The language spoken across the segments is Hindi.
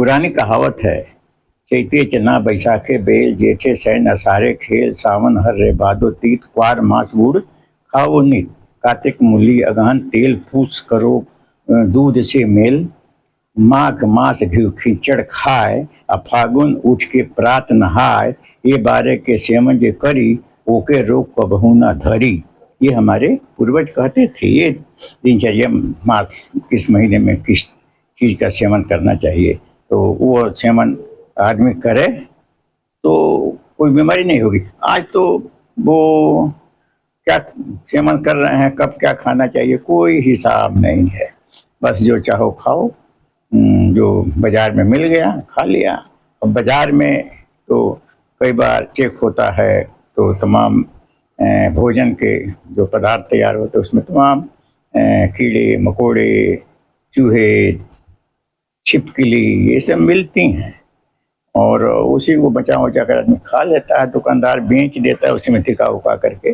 पुरानी कहावत है, चैते चना बैसाखे बेल जेठे सैन असारे खेल सावन हर रे भादो तीत क्वार मास गुड़ खाओ नित कार्तिक मूली अगहन तेल पूस करो दूध से मेल माघ मास घी खींचड़ खाए आ फागुन उठ के प्रात नहाय ये बारे के सेवन जे करी ओके रोग कबहू न धरी। ये हमारे पूर्वज कहते थे। ये दिनचर्या मास किस महीने में किस चीज़ का सेवन करना चाहिए, तो वो सेवन आदमी करे तो कोई बीमारी नहीं होगी। आज तो वो क्या सेवन कर रहे हैं, कब क्या खाना चाहिए कोई हिसाब नहीं है। बस जो चाहो खाओ, जो बाज़ार में मिल गया खा लिया। अब बाज़ार में तो कई बार चेक होता है तो तमाम भोजन के जो पदार्थ तैयार होते हैं उसमें तमाम कीड़े मकोड़े चूहे छिपकली ये सब मिलती हैं और उसी को बचा उचा कर आदमी खा लेता है। दुकानदार बेच देता है उसी में टिका उका करके।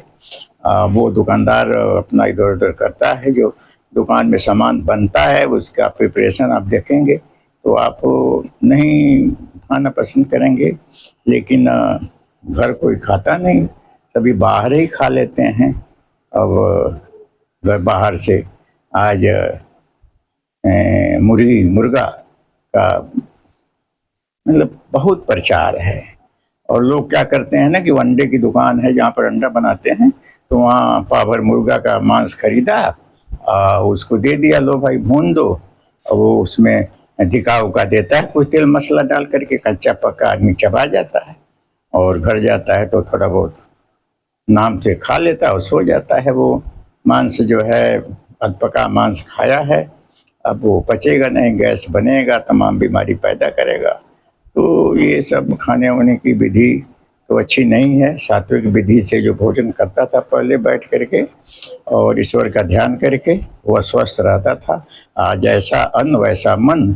वो दुकानदार अपना इधर उधर करता है। जो दुकान में सामान बनता है उसका प्रिपरेशन आप देखेंगे तो आप नहीं खाना पसंद करेंगे, लेकिन घर कोई खाता नहीं, सभी बाहर ही खा लेते हैं। अब घर बाहर से आज मुर्गी मुर्गा का मतलब बहुत प्रचार है और लोग क्या करते हैं ना कि अंडे की दुकान है जहाँ पर अंडा बनाते हैं तो वहाँ पाव भर मुर्गा का मांस खरीदा, उसको दे दिया, लो भाई भून दो, और वो उसमें धिका उका देता है कुछ तेल मसाला डाल करके, कच्चा पक्का आदमी चबा जाता है और घर जाता है तो थोड़ा बहुत नाम से खा लेता है और सो जाता है। वो मांस जो है अधपका मांस खाया है, अब वो पचेगा नहीं, गैस बनेगा, तमाम बीमारी पैदा करेगा। तो ये सब खाने वाने की विधि तो अच्छी नहीं है। सात्विक विधि से जो भोजन करता था पहले बैठ करके और ईश्वर का ध्यान करके वह स्वस्थ रहता था। जैसा अन्न वैसा मन,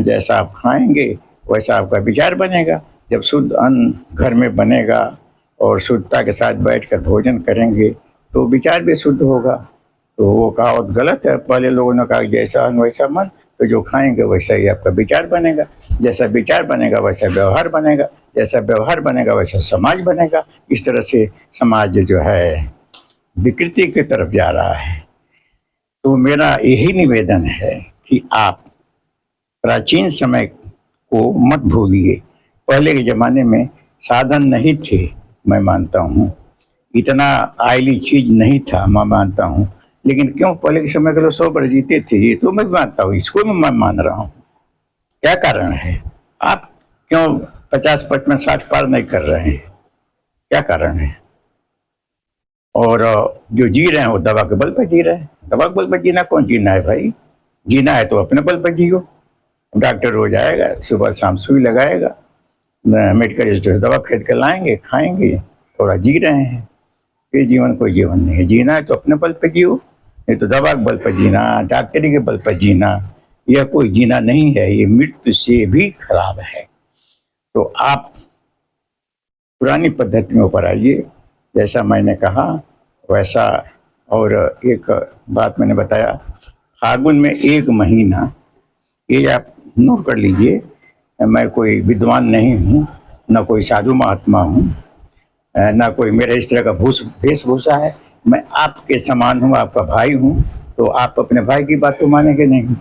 जैसा आप खाएंगे वैसा आपका विचार बनेगा। जब शुद्ध अन्न घर में बनेगा और शुद्धता के साथ बैठकर भोजन करेंगे तो विचार भी शुद्ध होगा। तो वो कहावत गलत है। पहले लोगों ने कहा जैसा अन्न वैसा मन, तो जो खाएंगे वैसा ही आपका विचार बनेगा, जैसा विचार बनेगा वैसा व्यवहार बनेगा, जैसा व्यवहार बनेगा वैसा समाज बनेगा। इस तरह से समाज जो है विकृति की तरफ जा रहा है। तो मेरा यही निवेदन है कि आप प्राचीन समय को मत भूलिए। पहले के ज़माने में साधन नहीं थे, मैं मानता हूँ, इतना आयली चीज़ नहीं था, मैं मानता हूँ, लेकिन क्यों पहले के समय के लोग 100 वर्ष जीते थे, ये तो मैं मानता हूँ, इसको मैं मान रहा हूँ। क्या कारण है? आप क्यों 50 55 60 पार नहीं कर रहे हैं? क्या कारण है? और जो जी रहे हैं वो दवा के बल पर जी रहे हैं। दवा के बल पर जीना कौन जीना है भाई? जीना है तो अपने बल पर जियो। डॉक्टर रोज आएगा, सुबह शाम सुई लगाएगा, मेडिकल स्टोर दवा खरीद कर लाएंगे, खाएंगे, थोड़ा जी रहे हैं। ये जीवन कोई जीवन नहीं है। जीना है तो अपने बल पर जियो, नहीं तो दवा के बल पर जीना, डॉक्टरी के बल पर जीना, यह कोई जीना नहीं है, ये मृत्यु से भी खराब है। तो आप पुरानी पद्धति में ऊपर आइए, जैसा मैंने कहा वैसा। और एक बात मैंने बताया, फागुन में 1 महीना, ये आप नोट कर लीजिए। मैं कोई विद्वान नहीं हूँ, न कोई साधु महात्मा हूँ, ना कोई मेरा इस तरह का वेशभूषा है। मैं आपके समान हूँ, आपका भाई हूँ, तो आप अपने भाई की बात तो मानेंगे नहीं।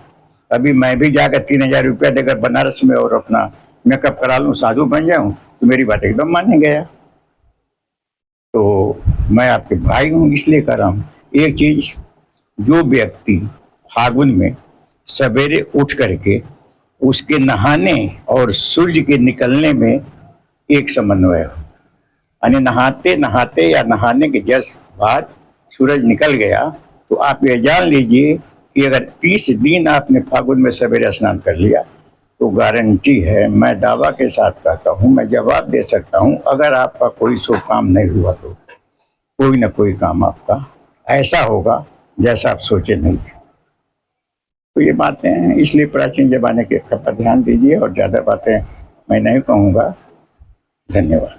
अभी मैं भी जाकर 3000 रुपया देकर बनारस में और अपना मेकअप करा लूँ, साधु बन जाऊँ, तो मेरी बात एकदम मानेंगे। तो मैं आपके भाई हूँ इसलिए कर रहा हूँ। एक चीज़, जो व्यक्ति फागुन में सवेरे उठ करके उसके नहाने और सूर्य के निकलने में एक समन्वय हो, यानी नहाते नहाते या नहाने के जस्ट बाद सूरज निकल गया, तो आप ये जान लीजिए कि अगर 30 दिन आपने फागुन में सवेरे स्नान कर लिया तो गारंटी है, मैं दावा के साथ कहता हूँ, मैं जवाब दे सकता हूँ, अगर आपका कोई शुभ काम नहीं हुआ तो कोई ना कोई काम आपका ऐसा होगा जैसा आप सोचे नहीं थे। तो ये बातें हैं, इसलिए प्राचीन जमाने के पर ध्यान दीजिए और ज़्यादा बातें मैं नहीं कहूँगा। धन्यवाद।